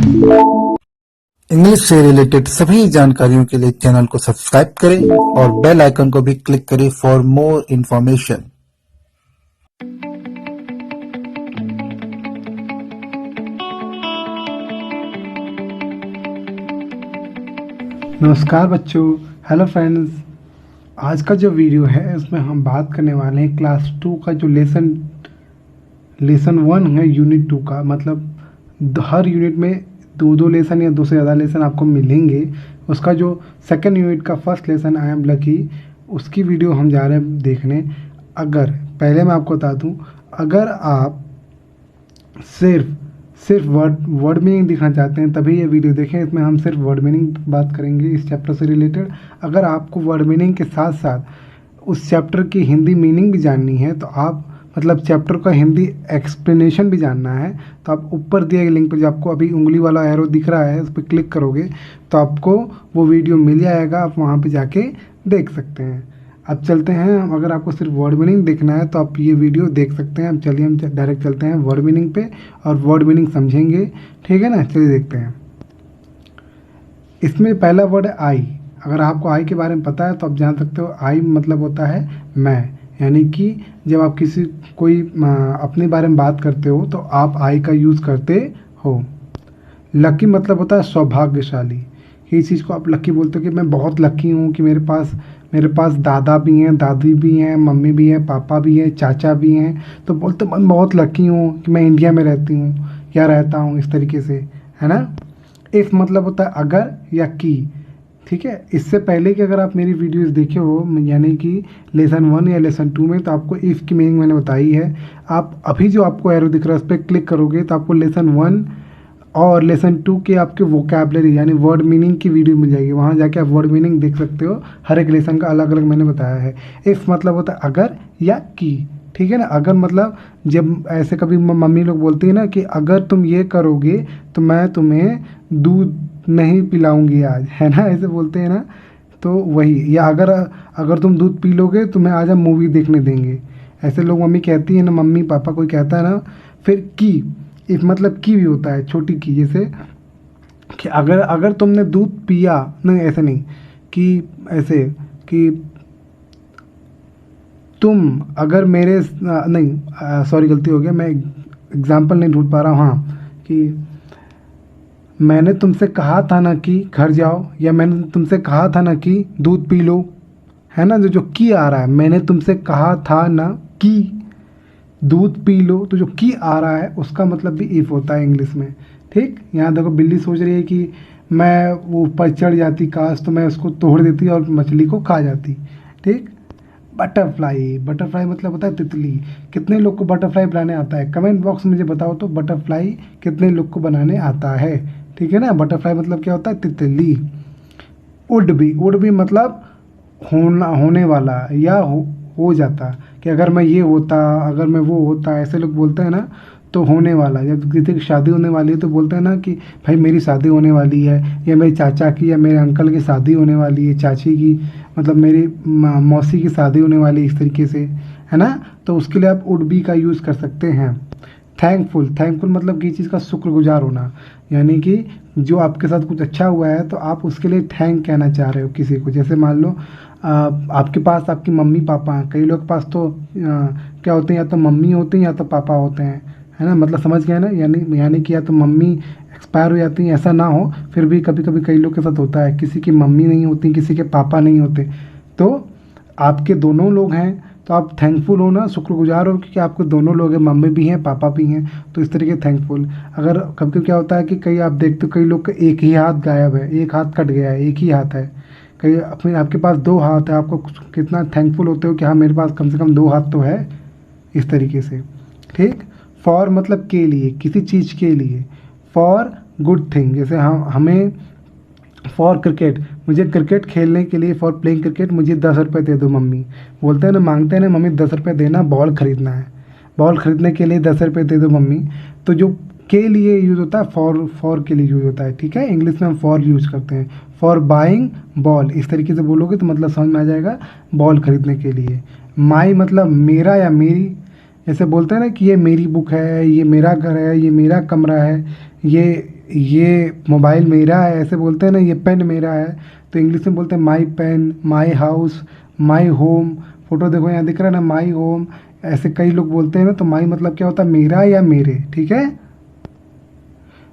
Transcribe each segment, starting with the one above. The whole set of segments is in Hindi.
इंग्लिश से रिलेटेड सभी जानकारियों के लिए चैनल को सब्सक्राइब करें और बेल आइकन को भी क्लिक करें फॉर मोर इन्फॉर्मेशन। नमस्कार बच्चों, हेलो फ्रेंड्स। आज का जो वीडियो है उसमें हम बात करने वाले हैं क्लास 2 का जो लेसन 1 है यूनिट 2 का। मतलब हर यूनिट में दो लेसन या दो से ज़्यादा लेसन आपको मिलेंगे। उसका जो सेकंड यूनिट का first lesson I am lucky, उसकी वीडियो हम जा रहे हैं देखने। अगर पहले मैं आपको बता दूं, अगर आप सिर्फ वर्ड मीनिंग दिखना चाहते हैं तभी ये वीडियो देखें। इसमें हम सिर्फ वर्ड मीनिंग बात करेंगे इस चैप्टर से रिलेटेड। अगर आपको वर्ड मीनिंग के साथ साथ उस चैप्टर की हिंदी मीनिंग भी जाननी है, तो आप मतलब चैप्टर का हिंदी एक्सप्लेनेशन भी जानना है, तो आप ऊपर दिए गए लिंक पर जो आपको अभी उंगली वाला एरो दिख रहा है उस पर क्लिक करोगे तो आपको वो वीडियो मिल जाएगा। आप वहाँ पर जाके देख सकते हैं। अब चलते हैं, अगर आपको सिर्फ वर्ड मीनिंग देखना है तो आप ये वीडियो देख सकते हैं। अब चलिए हम डायरेक्ट चलते हैं वर्ड मीनिंग पे और वर्ड मीनिंग समझेंगे, ठीक है ना। चलिए देखते हैं। इसमें पहला वर्ड है आई। अगर आपको आई के बारे में पता है तो आप जान सकते हो आई मतलब होता है मैं, यानी कि जब आप कोई अपने बारे में बात करते हो तो आप आई का यूज़ करते हो। लकी मतलब होता है सौभाग्यशाली। इस चीज़ को आप लकी बोलते हो कि मैं बहुत लकी हूँ कि मेरे पास दादा भी हैं, दादी भी हैं, मम्मी भी हैं, पापा भी हैं, चाचा भी हैं। तो बोलते मैं बहुत लकी हूँ कि मैं इंडिया में रहती हूँ या रहता हूँ, इस तरीके से, है ना। इफ़ मतलब होता है अगर या की, ठीक है। इससे पहले कि अगर आप मेरी वीडियोस देखे हो, यानी कि लेसन 1 या लेसन 2 में, तो आपको इफ़ की मीनिंग मैंने बताई है। आप अभी जो आपको एरो दिख रहा है उस पर क्लिक करोगे तो आपको लेसन 1 और लेसन 2 के आपके वोकैबलरी यानी वर्ड मीनिंग की वीडियो मिल जाएगी। वहाँ जाके आप वर्ड मीनिंग देख सकते हो। हर एक लेसन का अलग अलग मैंने बताया है। इफ़ मतलब होता है अगर या की, ठीक है ना। अगर मतलब जब ऐसे कभी मम्मी लोग बोलती है ना कि अगर तुम ये करोगे तो मैं तुम्हें दूध नहीं पिलाऊंगी आज, है ना, ऐसे बोलते हैं ना। तो वही, या अगर तुम दूध पी लोगे तो मैं आज हम मूवी देखने देंगे, ऐसे लोग मम्मी कहती है ना, मम्मी पापा कोई कहता है ना। फिर की, इफ मतलब की भी होता है छोटी की, जैसे कि अगर तुमने दूध पिया, नहीं ऐसे नहीं, कि ऐसे कि तुम अगर मेरे नहीं, सॉरी गलती हो गया, मैं एग्जाम्पल नहीं ढूंढ पा रहा हूँ। हाँ, कि मैंने तुमसे कहा था ना कि घर जाओ, या मैंने तुमसे कहा था ना कि दूध पी लो, है ना। जो की आ रहा है, मैंने तुमसे कहा था ना कि दूध पी लो, तो जो की आ रहा है उसका मतलब भी इफ़ होता है इंग्लिश में, ठीक। यहाँ देखो बिल्ली सोच रही है कि मैं वो ऊपर चढ़ जाती काश, तो मैं उसको तोड़ देती और मछली को खा जाती, ठीक। बटरफ्लाई मतलब होता है तितली। कितने लोग को बटरफ्लाई बनाने आता है? कमेंट बॉक्स में मुझे बताओ तो बटरफ्लाई कितने लोग को बनाने आता है, ठीक है ना। बटरफ्लाई मतलब क्या होता है? तितली। वुड भी मतलब होने वाला या हो जाता, कि अगर मैं ये होता, अगर मैं वो होता, ऐसे लोग बोलते हैं ना। तो होने वाला, जब किसी की शादी होने वाली है तो बोलते हैं ना कि भाई मेरी शादी होने वाली है, या मेरे चाचा की या मेरे अंकल की शादी होने वाली है, चाची की मतलब मेरी मौसी की शादी होने वाली है, इस तरीके से, है ना। तो उसके लिए आप वुड बी का यूज़ कर सकते हैं। थैंकफुल मतलब किसी चीज़ का शुक्रगुजार होना, यानी कि जो आपके साथ कुछ अच्छा हुआ है तो आप उसके लिए थैंक कहना चाह रहे हो किसी को। जैसे मान लो आपके पास आपकी मम्मी पापा हैं, कई लोग के पास तो क्या होते हैं, या तो मम्मी होती हैं या तो पापा होते हैं, है ना। मतलब समझ गए ना, यानी कि या तो मम्मी एक्सपायर हो जाती हैं, ऐसा ना हो, फिर भी कभी कभी कई लोग के साथ होता है, किसी की मम्मी नहीं होती, किसी के पापा नहीं होते, तो आपके दोनों लोग हैं तो आप थैंकफुल हो ना, शुक्रगुजार हो, क्योंकि आपके दोनों लोग हैं, मम्मी भी हैं पापा भी हैं, तो इस तरीके थैंकफुल। अगर कभी कभी क्या होता है कि कई आप देखते हो कई लोग का एक ही हाथ गायब है, एक हाथ कट गया है, एक ही हाथ है। कई अपने आपके पास दो हाथ है, आपको कितना थैंकफुल होते हो कि हाँ मेरे पास कम से कम दो हाथ तो है, इस तरीके से, ठीक। फॉर मतलब के लिए, किसी चीज़ के लिए। फॉर गुड थिंग, जैसे हमें फॉर क्रिकेट, मुझे क्रिकेट खेलने के लिए, फॉर प्लेइंग क्रिकेट मुझे 10 रुपये दे दो मम्मी, बोलते हैं ना, मांगते हैं ना मम्मी 10 रुपये देना, बॉल खरीदना है, बॉल खरीदने के लिए 10 रुपये दे दो मम्मी। तो जो के लिए यूज़ होता है फॉर के लिए यूज़ होता है, ठीक है। इंग्लिश में हम फॉर यूज़ करते हैं। फॉर बाइंग बॉल, इस तरीके से बोलोगे तो मतलब समझ में आ जाएगा, बॉल खरीदने के लिए। माई मतलब मेरा या मेरी, जैसे बोलते हैं ना कि ये मेरी बुक है, ये मेरा घर है, ये मेरा कमरा है, ये ये मोबाइल मेरा है, ऐसे बोलते हैं ना, ये पेन मेरा है, तो इंग्लिश में बोलते हैं my pen, my house, my home. Photo देखो यहाँ दिख रहा है ना, माई होम, ऐसे कई लोग बोलते हैं ना। तो माई मतलब क्या होता है, मेरा या मेरे, ठीक है।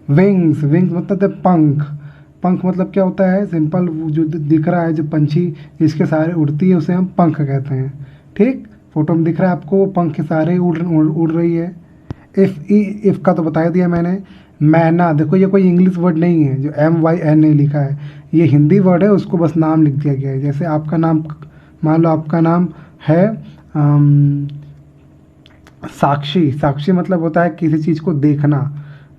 विंग्स, विंग्स मतलब है पंख। पंख मतलब क्या होता है, सिंपल जो दिख रहा है, जो पंछी जिसके सहारे उड़ती है उसे हम पंख कहते हैं, ठीक। फोटो में दिख रहा है आपको, वो पंख के सहारे उड़ रही है। इफ का तो बता दिया मैंने। मैना, देखो ये कोई इंग्लिश वर्ड नहीं है जो MYNA लिखा है, ये हिंदी वर्ड है, उसको बस नाम लिख दिया गया है। जैसे आपका नाम, मान लो आपका नाम है साक्षी। साक्षी मतलब होता है किसी चीज़ को देखना,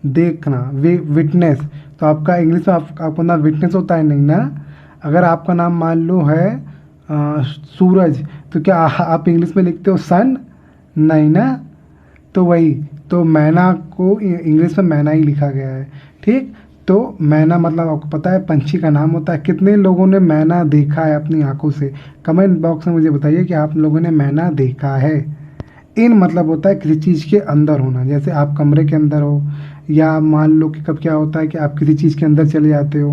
देखना। विटनेस, तो आपका इंग्लिश में आपका नाम विटनेस होता है, नहीं ना। अगर आपका नाम मान लो है सूरज, तो क्या आप इंग्लिश में लिखते हो सन, नहीं ना। तो वही, तो मैना को इंग्लिश में मैना ही लिखा गया है, ठीक। तो मैना मतलब आपको पता है पंछी का नाम होता है। कितने लोगों ने मैना देखा है अपनी आंखों से, कमेंट बॉक्स में मुझे बताइए कि आप लोगों ने मैना देखा है। इन मतलब होता है किसी चीज़ के अंदर होना, जैसे आप कमरे के अंदर हो, या मान लो कि कब क्या होता है कि आप किसी चीज़ के अंदर चले जाते हो,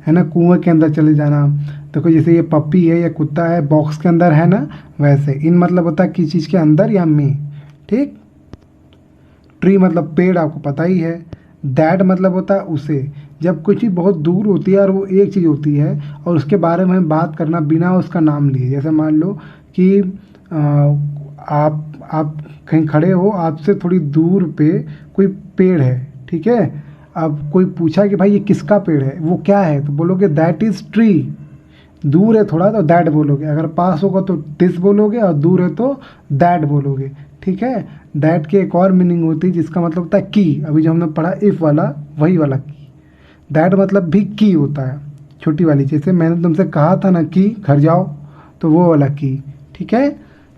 है ना, कुएं के अंदर चले जाना। देखो जैसे ये पप्पी है या कुत्ता है, बॉक्स के अंदर है ना, वैसे इन मतलब होता है किसी चीज़ के अंदर या में, ठीक। ट्री मतलब पेड़, आपको पता ही है। दैट मतलब होता है उसे, जब कोई चीज़ बहुत दूर होती है और वो एक चीज़ होती है और उसके बारे में बात करना बिना उसका नाम लिए। जैसे मान लो कि आप कहीं खड़े हो, आपसे थोड़ी दूर पे कोई पेड़ है, ठीक है। अब कोई पूछा कि भाई ये किसका पेड़ है, वो क्या है, तो बोलोगे दैट इज़ ट्री। दूर है थोड़ा तो दैट बोलोगे, अगर पास होगा तो दिस बोलोगे, और दूर है तो दैट बोलोगे, ठीक है। दैट की एक और मीनिंग होती है जिसका मतलब होता है की, अभी जो हमने पढ़ा इफ़ वाला, वही वाला की। दैट मतलब भी की होता है, छोटी वाली। जैसे मैंने तुमसे कहा था ना कि घर जाओ, तो वो वाला की, ठीक है।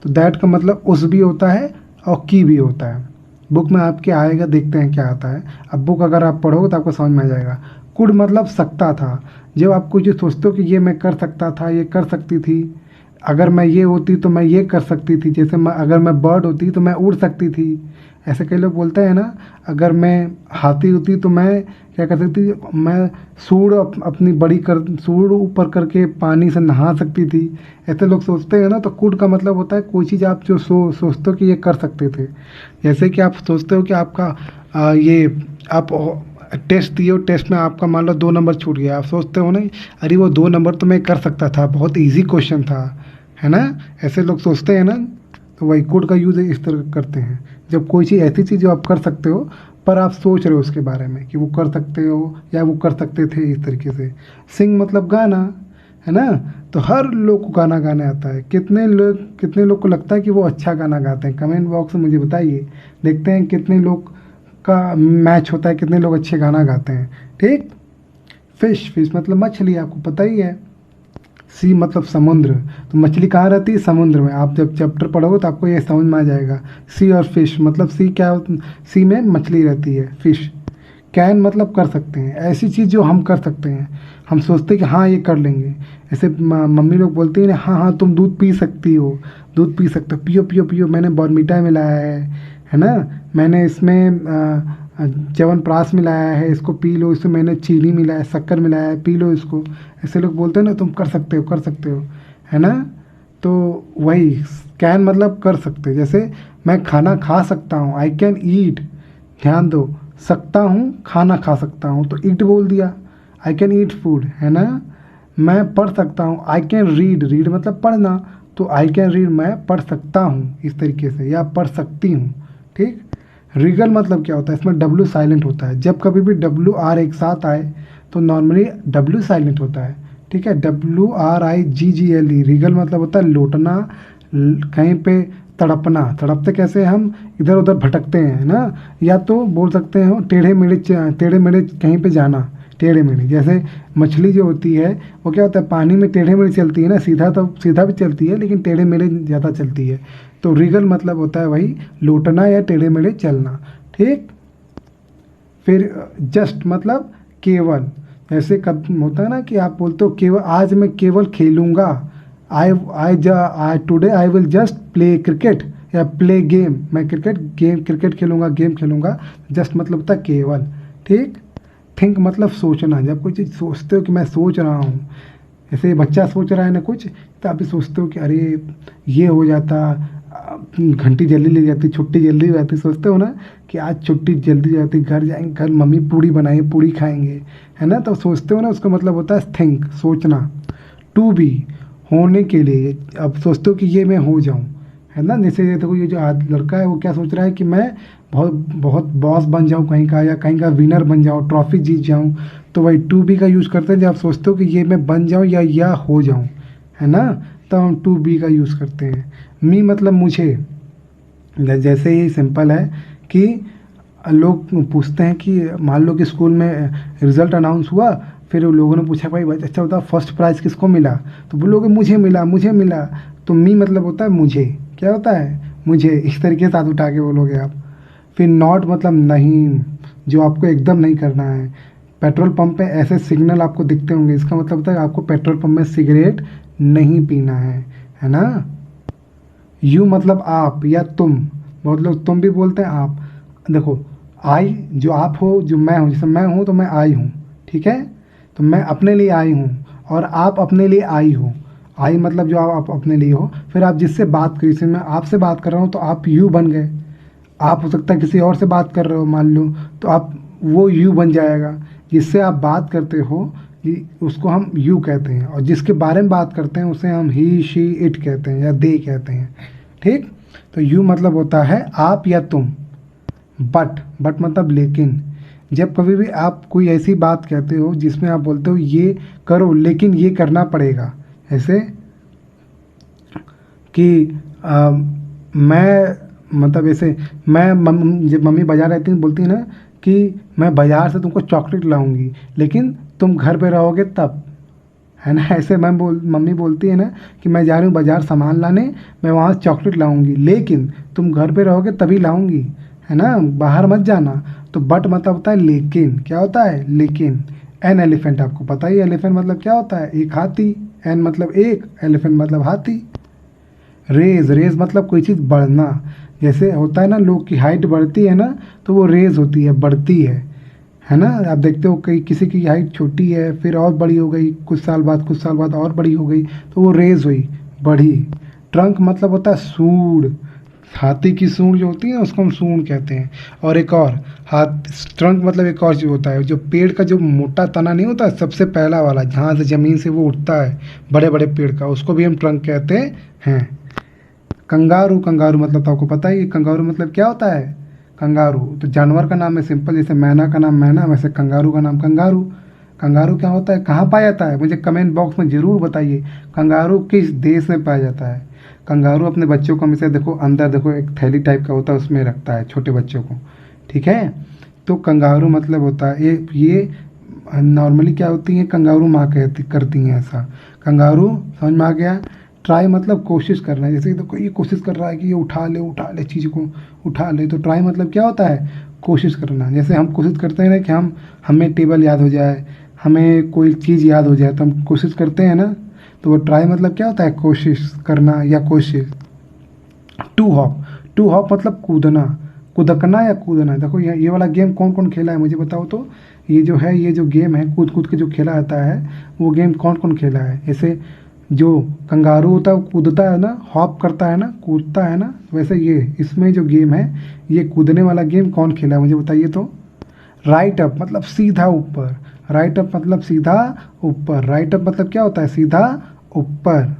तो दैट का मतलब उस भी होता है और की भी होता है। बुक में आपके आएगा, देखते हैं क्या आता है। अब बुक अगर आप पढ़ोगे तो आपको समझ में आ जाएगा। कुड मतलब सकता था। जब आप कुछ सोचते हो कि ये मैं कर सकता था, ये कर सकती थी, अगर मैं ये होती तो मैं ये कर सकती थी। जैसे अगर मैं बर्ड होती तो मैं उड़ सकती थी, ऐसे कई लोग बोलते हैं ना। अगर मैं हाथी होती तो मैं क्या कर सकती थी, मैं अपनी बड़ी कर सूंड ऊपर करके पानी से नहा सकती थी। ऐसे लोग सोचते हैं ना। तो कुड का मतलब होता है कोई चीज़ आप जो सोचते हो कि ये कर सकते थे। जैसे कि आप सोचते हो कि आपका ये आप टेस्ट दिए हो, टेस्ट में आपका मान लो 2 नंबर छूट गया, आप सोचते हो ना, अरे वो 2 नंबर तो मैं कर सकता था, बहुत ईजी क्वेश्चन था, है ना। ऐसे लोग सोचते हैं ना। तो वही कोड का यूज़ इस तरह करते हैं, जब कोई चीज़ ऐसी चीज़ जो आप कर सकते हो पर आप सोच रहे हो उसके बारे में कि वो कर सकते हो या वो कर सकते थे, इस तरीके से। सिंग मतलब गाना, है ना। तो हर लोग को गाना गाने आता है। कितने लोग को लगता है कि वो अच्छा गाना गाते हैं, कमेंट बॉक्स में मुझे बताइए। देखते हैं कितने लोग का मैच होता है, कितने लोग अच्छे गाना गाते हैं, ठीक। फिश मतलब मछली, आपको पता ही है। सी मतलब समुद्र, तो मछली कहाँ रहती है, समुद्र में। आप जब चैप्टर पढ़ोगे तो आपको ये समझ में आ जाएगा। सी और फिश मतलब सी क्या, सी में मछली रहती है, फिश। कैन मतलब कर सकते हैं, ऐसी चीज़ जो हम कर सकते हैं, हम सोचते हैं कि हाँ ये कर लेंगे। ऐसे मम्मी लोग बोलती हैं ना, हाँ हाँ तुम दूध पी सकती हो, दूध पी सकते हो, पियो पियो पियो, मैंने बॉर्नवीटा मिलाया है ना, मैंने इसमें च्यवनप्राश मिलाया है, इसको पी लो, इसमें मैंने चीनी मिलाया है, शक्कर मिलाया है, पी लो इसको। ऐसे लोग बोलते हैं ना, तुम कर सकते हो, कर सकते हो, है ना। तो वही कैन मतलब कर सकते हो। जैसे मैं खाना खा सकता हूँ, आई कैन ईट, ध्यान दो, सकता हूँ खाना खा सकता हूँ, तो ईट बोल दिया, आई कैन ईट फूड, है ना। मैं पढ़ सकता हूँ, आई कैन रीड, रीड मतलब पढ़ना, तो आई कैन रीड मैं पढ़ सकता हूँ, इस तरीके से, या पढ़ सकती हूँ, ठीक। रीगल मतलब क्या होता है, इसमें डब्लू साइलेंट होता है। जब कभी भी डब्लू आर एक साथ आए तो नॉर्मली डब्लू साइलेंट होता है, ठीक है। WRIGGLE, रीगल मतलब होता है लौटना, कहीं पे तड़पना। तड़पते कैसे, हम इधर उधर भटकते हैं ना, या तो बोल सकते हो टेढ़े मेढ़े कहीं पे जाना, टेढ़े मेढ़े। जैसे मछली जो होती है वो क्या होता है, पानी में टेढ़े मेढ़े चलती है ना, सीधा तो सीधा भी चलती है लेकिन टेढ़े मेढ़े ज़्यादा चलती है। तो रीगल मतलब होता है वही लौटना या टेढ़े मेढ़े चलना, ठीक। फिर जस्ट मतलब केवल, ऐसे कब होता है ना कि आप बोलते हो केवल, आज मैं केवल खेलूँगा, I today I will just play cricket, या प्ले गेम, मैं क्रिकेट खेलूँगा, गेम खेलूँगा। जस्ट मतलब होता है केवल, ठीक। थिंक मतलब सोचना। जब कोई चीज़ सोचते हो कि मैं सोच रहा हूँ, जैसे बच्चा सोच रहा है ना कुछ, तो आप भी सोचते हो कि अरे ये हो जाता, घंटी जल्दी ले जाती, छुट्टी जल्दी हो जाती, सोचते हो ना कि आज छुट्टी जल्दी हो जाती, घर जाएंगे, घर मम्मी पूड़ी बनाई, पूड़ी खाएंगे, है ना। तो सोचते हो ना, उसका मतलब होता है थिंक, सोचना। टू बी, होने के लिए, अब सोचते हो कि ये मैं हो जाऊं, है ना। जैसे ये देखो, ये जो लड़का है वो क्या सोच रहा है कि मैं बहुत बहुत बॉस बन जाऊं कहीं का, या कहीं का विनर बन जाऊं, ट्रॉफी जीत जाऊं। तो वही टू बी का यूज़ करते हैं जब आप सोचते हो कि ये मैं बन जाऊं या हो जाऊं, है ना। तो हम टू बी का यूज़ करते हैं। मी मतलब मुझे। जैसे ही सिंपल है कि लोग पूछते हैं कि मान लो कि स्कूल में रिजल्ट अनाउंस हुआ, फिर उन लोगों ने पूछा भाई भाई अच्छा बताओ फर्स्ट प्राइज़ किसको मिला, तो बोलोगे मुझे मिला, मुझे मिला। तो मी मतलब होता है मुझे, क्या होता है, मुझे, इस तरीके से हाथ उठा के बोलोगे आप। फिर नॉट मतलब नहीं, जो आपको एकदम नहीं करना है। पेट्रोल पंप पे ऐसे सिग्नल आपको दिखते होंगे, इसका मतलब होता है आपको पेट्रोल पंप में सिगरेट नहीं पीना है ना। यू मतलब आप या तुम, बहुत लोग तुम भी बोलते हैं आप। देखो, आई जो आप हो, जो मैं हूँ, जैसे मैं हूँ तो मैं आई हूँ, ठीक है। तो मैं अपने लिए आई हूँ, और आप अपने लिए आई हो। आई मतलब जो आप अपने लिए हो। फिर आप जिससे बात करी, जैसे मैं आपसे बात कर रहा हूँ तो आप यू बन गए। आप हो सकता है किसी और से बात कर रहे हो मान लो, तो आप वो यू बन जाएगा। जिससे आप बात करते हो उसको हम यू कहते हैं, और जिसके बारे में बात करते हैं उसे हम ही शी इट कहते हैं या दे कहते हैं, ठीक। तो यू मतलब होता है आप या तुम। बट मतलब लेकिन, जब कभी भी आप कोई ऐसी बात कहते हो जिसमें आप बोलते हो ये करो लेकिन ये करना पड़ेगा, ऐसे कि मैं, मतलब ऐसे मैं जब मम्मी बाजार रहती हैं बोलती है ना कि मैं बाजार से तुमको चॉकलेट लाऊंगी लेकिन तुम घर पे रहोगे तब, है ना। ऐसे मम्मी बोलती है ना कि मैं जा रही हूँ बाजार सामान लाने, मैं वहाँ से चॉकलेट लाऊंगी लेकिन तुम घर पे रहोगे तभी लाऊंगी, है ना, बाहर मत जाना। तो बट मतलब होता है लेकिन, क्या होता है लेकिन। एन एलिफेंट, आपको पता ही एलिफेंट मतलब क्या होता है, एक हाथी। एन मतलब एक, एलिफेंट मतलब हाथी। रेज, रेज मतलब कोई चीज़ बढ़ना। जैसे होता है ना लोग की हाइट बढ़ती है ना, तो वो रेज होती है, बढ़ती है ना। आप देखते हो कई किसी की हाइट छोटी है फिर और बड़ी हो गई, कुछ साल बाद और बड़ी हो गई, तो वो रेज हुई, बढ़ी। ट्रंक मतलब होता है सूंड, हाथी की सूंड जो होती है उसको हम सूंड कहते हैं। और एक और, हाथ ट्रंक मतलब एक और चीज़ होता है, जो पेड़ का जो मोटा तना नहीं होता सबसे पहला वाला, जहाँ से ज़मीन से वो उठता है, बड़े बड़े पेड़ का, उसको भी हम ट्रंक कहते हैं। कंगारू, कंगारू मतलब तो आपको पता ही है, कंगारू मतलब क्या होता है, कंगारू तो जानवर का नाम है, सिंपल। जैसे मैना का नाम मैना, वैसे कंगारू का नाम कंगारू। कंगारू क्या होता है, कहाँ पाया जाता है, मुझे कमेंट बॉक्स में ज़रूर बताइए कंगारू किस देश में पाया जाता है। कंगारू अपने बच्चों को हमेशा देखो अंदर, देखो एक थैली टाइप का होता है उसमें रखता है छोटे बच्चों को, ठीक है। तो कंगारू मतलब होता है ये नॉर्मली क्या होती हैं, कंगारू माँ कहती करती हैं ऐसा। कंगारू समझ में आ गया। ट्राई मतलब कोशिश करना है, जैसे कि तो कोई कोशिश कर रहा है कि ये उठा ले चीज़ को, उठा ले, तो ट्राई मतलब क्या होता है, कोशिश करना। जैसे हम कोशिश करते हैं ना कि हमें टेबल याद हो जाए, हमें कोई चीज़ याद हो जाए, तो हम कोशिश करते हैं ना। तो वो ट्राई मतलब क्या होता है, कोशिश करना या कोशिश। टू हॉप, टू हॉप मतलब कूदना, कूदकना या कूदना। देखो ये वाला गेम कौन कौन खेला है मुझे बताओ तो। ये जो है, ये जो गेम है कूद कूद के जो खेला जाता है, वो गेम कौन कौन खेला है। जैसे जो कंगारू होता है वो कूदता है ना, हॉप करता है ना, कूदता है ना, वैसे ये इसमें जो गेम है, ये कूदने वाला गेम कौन खेला है मुझे बताइए तो। राइट अप मतलब सीधा ऊपर, राइट अप मतलब सीधा ऊपर, राइट अप मतलब क्या होता है, सीधा ऊपर।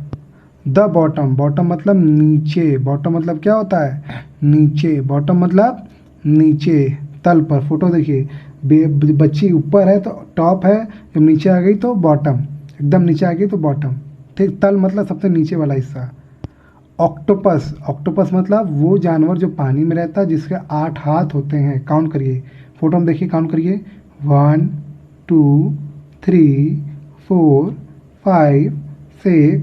द बॉटम, बॉटम मतलब नीचे, बॉटम मतलब क्या होता है, नीचे, बॉटम मतलब नीचे, तल पर। फोटो देखिए, बच्ची ऊपर है तो टॉप है, जब नीचे आ गई तो बॉटम, एकदम नीचे आ गई तो बॉटम, ठीक। तल मतलब सबसे नीचे वाला हिस्सा। ऑक्टोपस, ऑक्टोपस मतलब वो जानवर जो पानी में रहता है जिसके 8 हाथ होते हैं। काउंट करिए, फोटो में देखिए, काउंट करिए, 1 2 3 4 5 6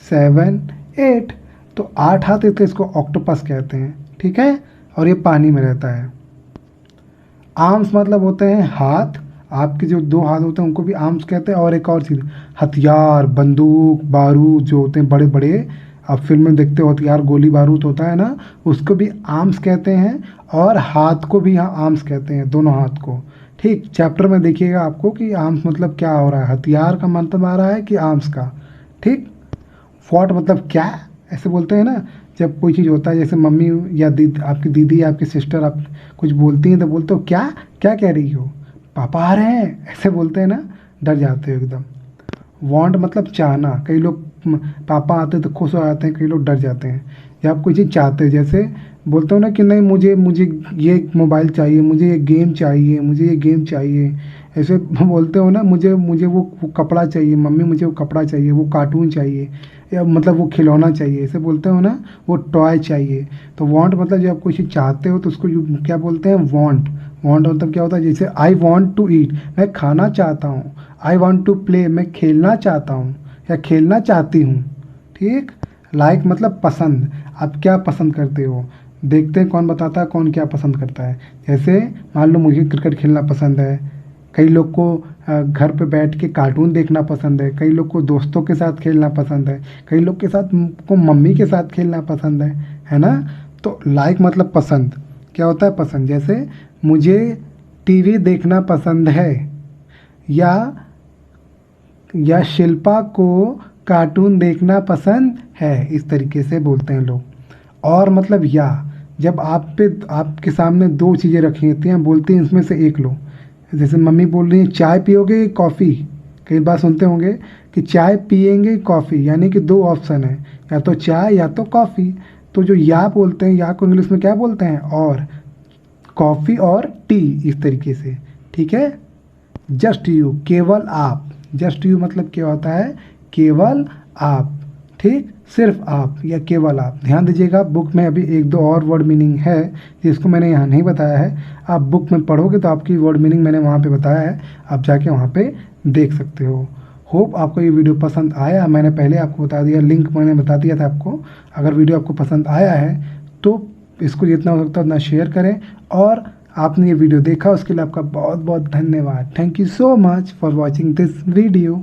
7 8। तो 8 हाथ है तो इसको ऑक्टोपस कहते हैं, ठीक है। और ये पानी में रहता है। आर्म्स मतलब होते हैं हाथ, आपके जो 2 हाथ होते हैं उनको भी आर्म्स कहते हैं। और एक और चीज़, हथियार, बंदूक, बारूद जो होते हैं बड़े बड़े, आप फिल्म में देखते हो हथियार, गोली बारूद होता है ना, उसको भी आर्म्स कहते हैं। और हाथ को भी यहाँ आर्म्स कहते हैं, दोनों हाथ को, ठीक, चैप्टर में देखिएगा आपको कि आर्म्स मतलब क्या हो रहा है, हथियार का मतलब आ रहा है कि आर्म्स का। ठीक, व्हाट मतलब क्या, ऐसे बोलते हैं ना जब कोई चीज़ होता है, जैसे मम्मी या दीदी, आपकी दीदी या आपकी सिस्टर आप कुछ बोलती हैं तो बोलते हो क्या, क्या कह रही हो, पापा आ रहे हैं, ऐसे बोलते हैं ना, डर जाते हो एकदम। वांट मतलब चाहना, कई लोग पापा आते हैं तो खुश हो जाते हैं, कई लोग डर जाते हैं। या आप कोई चीज़ चाहते हैं, जैसे बोलते हो ना कि नहीं मुझे मुझे ये मोबाइल चाहिए, मुझे ये गेम चाहिए, मुझे ये गेम चाहिए, ऐसे बोलते हो ना, मुझे मुझे वो कपड़ा चाहिए, मम्मी मुझे वो कपड़ा चाहिए, वो कार्टून चाहिए, या मतलब वो खिलौना चाहिए, ऐसे बोलते हो ना, वो टॉय चाहिए। तो वांट मतलब जब आप कोई चीज़ चाहते हो तो उसको क्या बोलते हैं, वांट। वांट मतलब क्या होता है, जैसे आई वॉन्ट टू ईट, मैं खाना चाहता हूँ। आई वॉन्ट टू प्ले, मैं खेलना चाहता हूँ या खेलना चाहती हूँ। ठीक, लाइक मतलब पसंद, आप क्या पसंद करते हो, देखते हैं कौन बताता है कौन क्या पसंद करता है। जैसे मान लो मुझे क्रिकेट खेलना पसंद है, कई लोग को घर पे बैठ के कार्टून देखना पसंद है, कई लोग को दोस्तों के साथ खेलना पसंद है, कई लोग के साथ को मम्मी के साथ खेलना पसंद है ना। तो लाइक मतलब पसंद, क्या होता है पसंद, जैसे मुझे टीवी देखना पसंद है, या शिल्पा को कार्टून देखना पसंद है, इस तरीके से बोलते हैं लोग। और मतलब या, जब आपके सामने दो चीज़ें रखी होती हैं, बोलते हैं इसमें से एक लो, जैसे मम्मी बोल रही है चाय पियोगे कि कॉफ़ी, कई बार सुनते होंगे कि चाय पियेंगे कॉफ़ी, यानी कि दो ऑप्शन है, या तो चाय या तो कॉफ़ी। तो जो या बोलते हैं, या को इंग्लिश में क्या बोलते हैं, और कॉफ़ी और टी, इस तरीके से। ठीक है, जस्ट यू केवल आप, जस्ट यू मतलब क्या होता है, केवल आप। ठीक, सिर्फ आप या केवल आप। ध्यान दीजिएगा, बुक में अभी एक दो और वर्ड मीनिंग है जिसको मैंने यहाँ नहीं बताया है, आप बुक में पढ़ोगे तो आपकी वर्ड मीनिंग मैंने वहाँ पे बताया है, आप जाके वहाँ पे देख सकते हो। होप आपको ये वीडियो पसंद आया, मैंने पहले आपको बता दिया, लिंक मैंने बता दिया था आपको। अगर वीडियो आपको पसंद आया है तो इसको जितना हो सकता है उतना शेयर करें, और आपने ये वीडियो देखा उसके लिए आपका बहुत बहुत धन्यवाद। Thank you so much for watching this video.